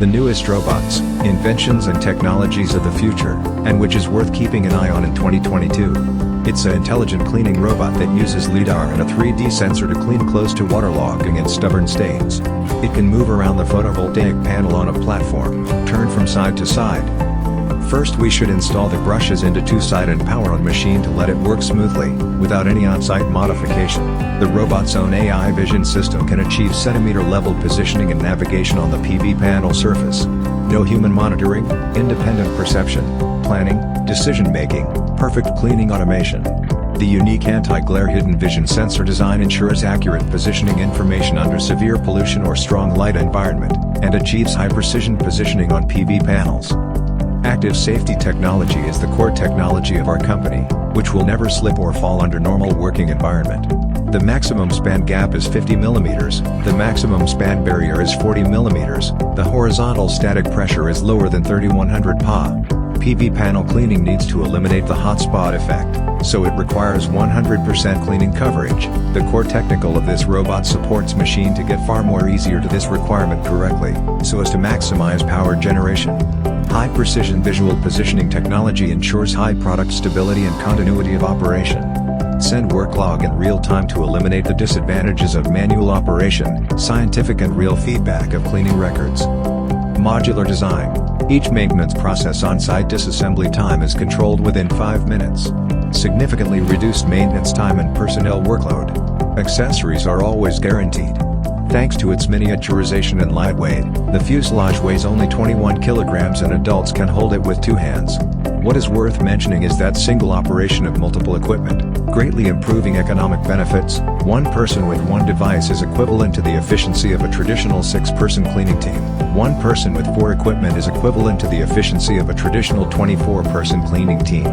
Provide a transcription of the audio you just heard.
The newest robots, inventions and technologies of the future, and which is worth keeping an eye on in 2022. It's an intelligent cleaning robot that uses LiDAR and a 3D sensor to clean close to waterlogging and stubborn stains. It can move around the photovoltaic panel on a platform, turn from side to side. First we should install the brushes into two-side and power on machine to let it work smoothly, without any on-site modification. The robot's own AI vision system can achieve centimeter-level positioning and navigation on the PV panel surface. No human monitoring, independent perception, planning, decision-making, perfect cleaning automation. The unique anti-glare hidden vision sensor design ensures accurate positioning information under severe pollution or strong light environment, and achieves high-precision positioning on PV panels. Active safety technology is the core technology of our company, which will never slip or fall under normal working environment. The maximum span gap is 50 mm, the maximum span barrier is 40 mm, the horizontal static pressure is lower than 3100 Pa. PV panel cleaning needs to eliminate the hotspot effect, so it requires 100% cleaning coverage. The core technical of this robot supports machine to get far more easier to this requirement correctly, so as to maximize power generation. High-precision visual positioning technology ensures high product stability and continuity of operation. Send work log in real time to eliminate the disadvantages of manual operation, scientific and real feedback of cleaning records. Modular design. Each maintenance process on-site disassembly time is controlled within 5 minutes. Significantly reduced maintenance time and personnel workload. Accessories are always guaranteed. Thanks to its miniaturization and lightweight, the fuselage weighs only 21 kilograms and adults can hold it with 2 hands. What is worth mentioning is that single operation of multiple equipment, greatly improving economic benefits. One person with one device is equivalent to the efficiency of a traditional 6-person cleaning team. One person with 4 equipment is equivalent to the efficiency of a traditional 24-person cleaning team.